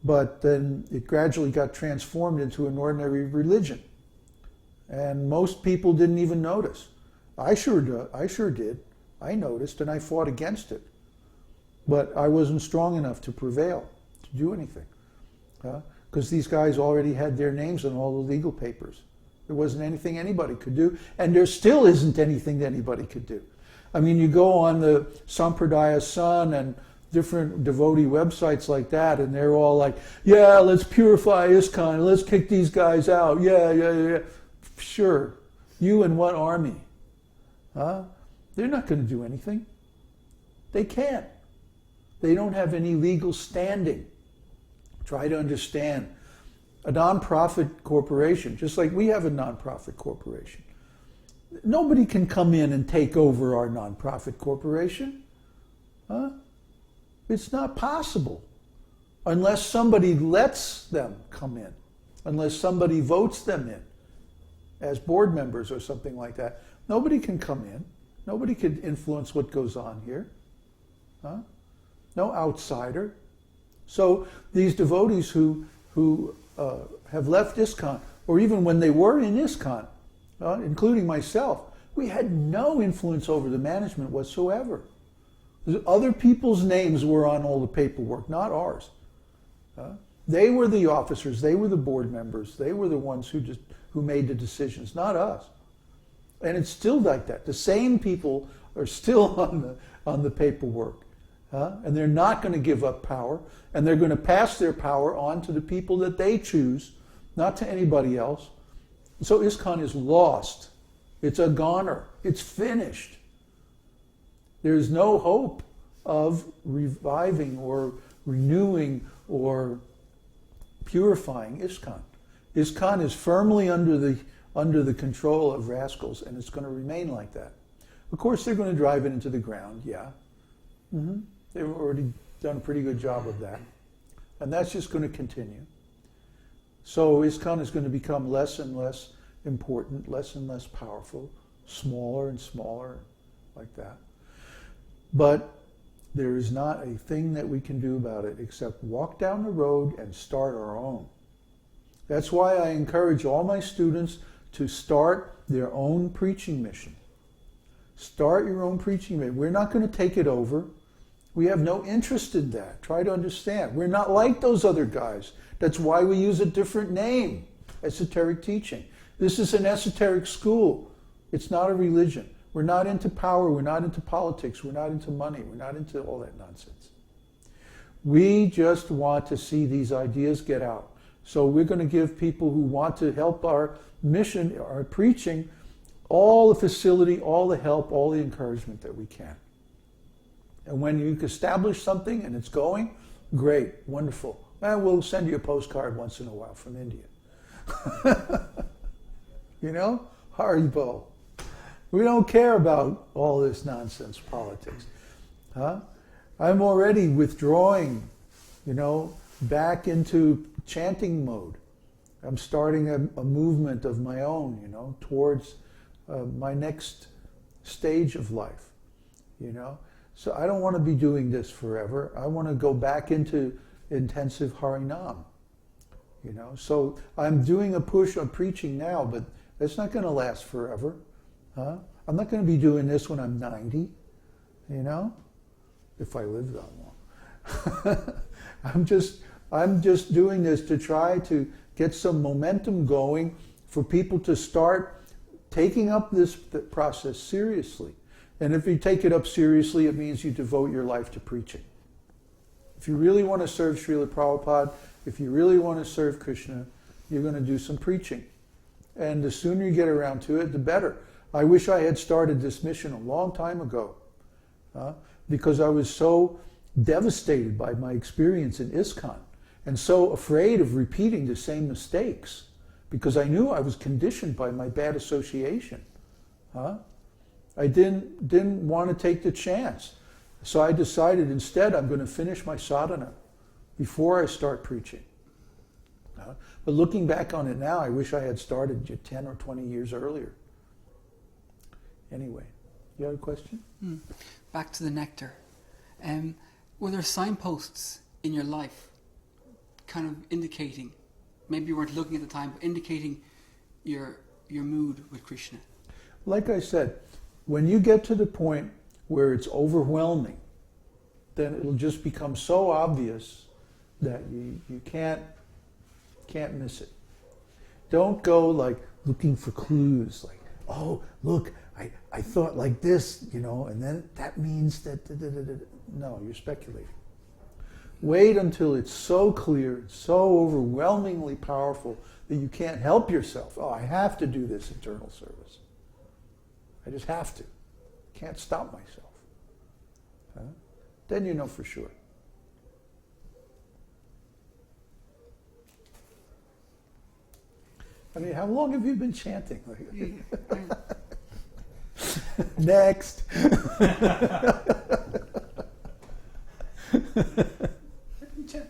But then it gradually got transformed into an ordinary religion. And most people didn't even notice. I sure did. I noticed and I fought against it. But I wasn't strong enough to prevail, to do anything. Because these guys already had their names on all the legal papers. There wasn't anything anybody could do, and there still isn't anything that anybody could do. I mean, you go on the Sampradaya Sun and different devotee websites like that, and they're all like, yeah, let's purify ISKCON, let's kick these guys out, yeah. Sure. You and what army? They're not going to do anything. They can't. They don't have any legal standing. Try to understand. A non-profit corporation, just like we have a non-profit corporation, nobody can come in and take over our non-profit corporation. It's not possible unless somebody lets them come in, unless somebody votes them in as board members or something like that. Nobody can come in. Nobody can influence what goes on here. No outsider. So these devotees who have left ISKCON, or even when they were in ISKCON, including myself, we had no influence over the management whatsoever. Other people's names were on all the paperwork, not ours. They were the officers, they were the board members, they were the ones who made the decisions, not us. And it's still like that. The same people are still on the paperwork. And they're not going to give up power, and they're going to pass their power on to the people that they choose, not to anybody else. So ISKCON is lost. It's a goner. It's finished. There's no hope of reviving or renewing or purifying ISKCON. ISKCON is firmly under the control of rascals, and it's going to remain like that. Of course, they're going to drive it into the ground, yeah. They've already done a pretty good job of that. And that's just going to continue. So ISKCON is going to become less and less important, less and less powerful, smaller and smaller, like that. But there is not a thing that we can do about it except walk down the road and start our own. That's why I encourage all my students to start their own preaching mission. Start your own preaching mission. We're not going to take it over. We have no interest in that. Try to understand. We're not like those other guys. That's why we use a different name, esoteric teaching. This is an esoteric school. It's not a religion. We're not into power. We're not into politics. We're not into money. We're not into all that nonsense. We just want to see these ideas get out. So we're going to give people who want to help our mission, our preaching, all the facility, all the help, all the encouragement that we can. And when you establish something and it's going, great, wonderful. Well, we'll send you a postcard once in a while from India. You know, Haribo. We don't care about all this nonsense politics. I'm already withdrawing, back into chanting mode. I'm starting a movement of my own, towards my next stage of life, So I don't want to be doing this forever. I want to go back into intensive Harinam, So I'm doing a push on preaching now, but it's not going to last forever. I'm not going to be doing this when I'm 90, if I live that long. I'm just doing this to try to get some momentum going for people to start taking up this process seriously. And if you take it up seriously, it means you devote your life to preaching. If you really want to serve Srila Prabhupada, if you really want to serve Krishna, you're going to do some preaching. And the sooner you get around to it, the better. I wish I had started this mission a long time ago, because I was so devastated by my experience in ISKCON and so afraid of repeating the same mistakes because I knew I was conditioned by my bad association. I didn't want to take the chance. So I decided instead I'm going to finish my sadhana before I start preaching. But looking back on it now, I wish I had started 10 or 20 years earlier. Anyway, you have a question? Back to the nectar. Were there signposts in your life kind of indicating? Maybe you weren't looking at the time, but indicating your mood with Krishna. Like I said, when you get to the point where it's overwhelming, then it'll just become so obvious that you can't miss it. Don't go like looking for clues, like, oh, look, I thought like this, and then that means that. No, you're speculating. Wait until it's so clear, it's so overwhelmingly powerful that you can't help yourself. Oh, I have to do this internal service. I just have to. Can't stop myself. Huh? Then you know for sure. I mean, how long have you been chanting? Next.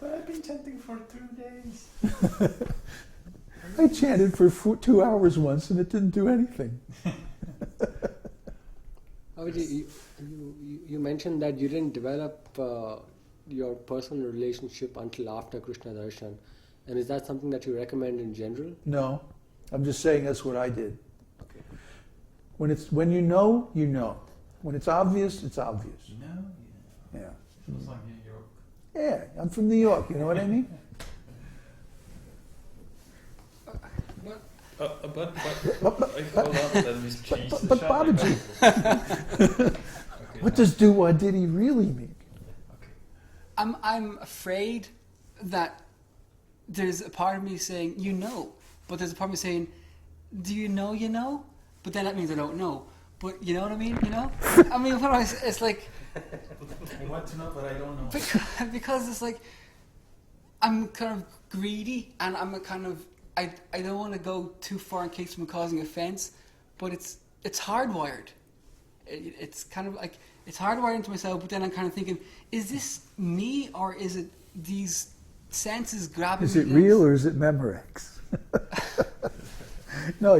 I've been chanting for 2 days. I chanted for 2 hours once and it didn't do anything. You mentioned that you didn't develop your personal relationship until after Krishna Darshan. And is that something that you recommend in general? No. I'm just saying that's what I did. Okay. When you know, you know. When it's obvious, it's obvious. You know? Yeah. Feels like New York. Yeah, I'm from New York, you know what I mean? But hold on, let me change the But shot. Babaji, what does do-what-did-he really mean? Okay. I'm afraid that there's a part of me saying, but there's a part of me saying, do you know? But then that means I don't know. But you know what I mean? I mean, it's like... I want to know, but I don't know. Because it's like, I'm kind of greedy, and I'm a kind of... I don't want to go too far in case I'm causing offense, but it's hardwired. It's kind of like, it's hardwired into myself, but then I'm kind of thinking, is this me, or is it these senses grabbing me? Is it real or is it Memorex? No,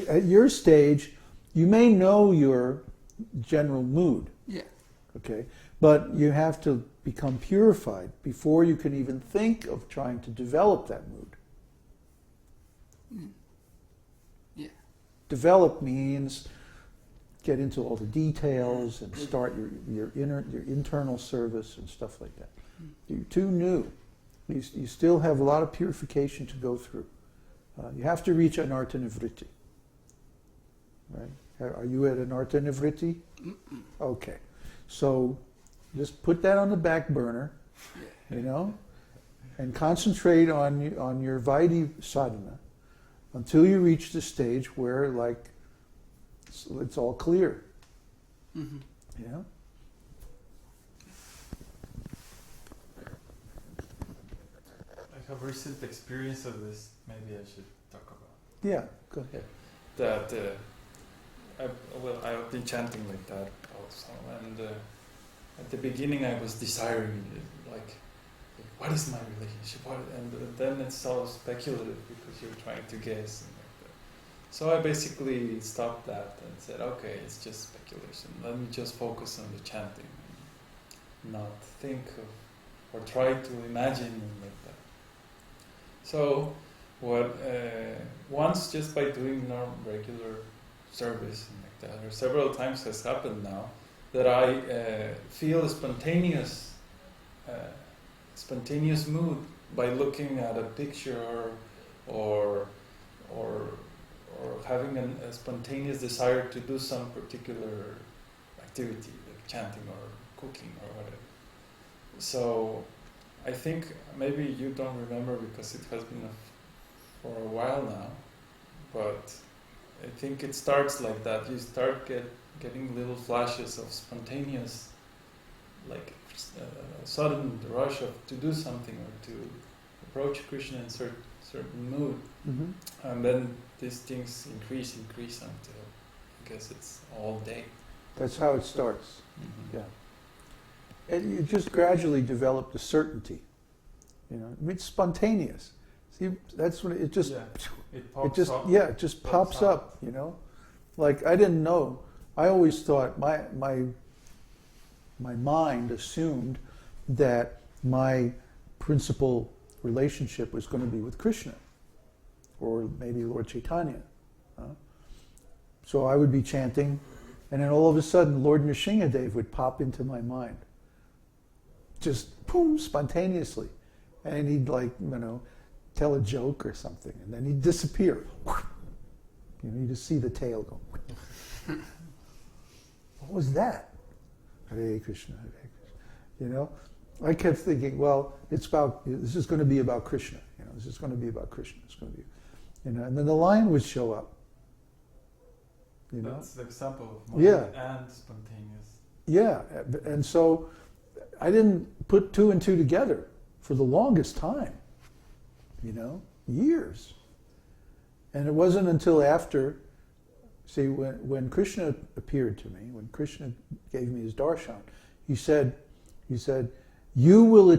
at your stage, you may know your general mood. Yeah. Okay? But you have to become purified before you can even think of trying to develop that mood. Yeah. Develop means get into all the details and start your internal service and stuff like that. You're too new. You still have a lot of purification to go through. You have to reach anartha nivritti. Right? Are you at anartha nivritti? Okay. So just put that on the back burner, and concentrate on your Vaidhi sadhana until you reach the stage where, like, it's all clear. Mm-hmm. Yeah? I have recent experience of this. Maybe I should talk about. Yeah, go ahead. That I've been chanting like that also, and at the beginning I was desiring like what is my relationship? And then it's all speculative because you're trying to guess. And like that. So I basically stopped that and said, okay, it's just speculation. Let me just focus on the chanting, and not think of or try to imagine and like that. So once just by doing regular service and like that, or several times has happened now, that I feel a spontaneous mood by looking at a picture or having a spontaneous desire to do some particular activity, like chanting or cooking or whatever. So I think maybe you don't remember because it has been for a while now, but I think it starts like that. You start getting little flashes of spontaneous, like sudden rush to do something or to approach Krishna in certain mood. Mm-hmm. And then these things increase until I guess it's all day. That's how it starts. Mm-hmm. Yeah. And you just gradually develop the certainty. I mean, it's spontaneous. See, that's when it just It pops up. Yeah, it just pops up. Like I didn't know. I always thought my mind assumed that my principal relationship was going to be with Krishna, or maybe Lord Chaitanya. So I would be chanting, and then all of a sudden Lord Nrsingadev would pop into my mind. Just boom, spontaneously. And he'd tell a joke or something, and then he'd disappear. You just see the tail go. What was that? Hare Krishna, Hare Krishna. I kept thinking, well, this is going to be about Krishna. This is going to be about Krishna. It's going to be, and then the lion would show up. That's the example of mind and spontaneous. Yeah, and so I didn't put two and two together for the longest time. Years. And it wasn't until after, when Krishna appeared to me, when Krishna gave me his darshan, he said, you will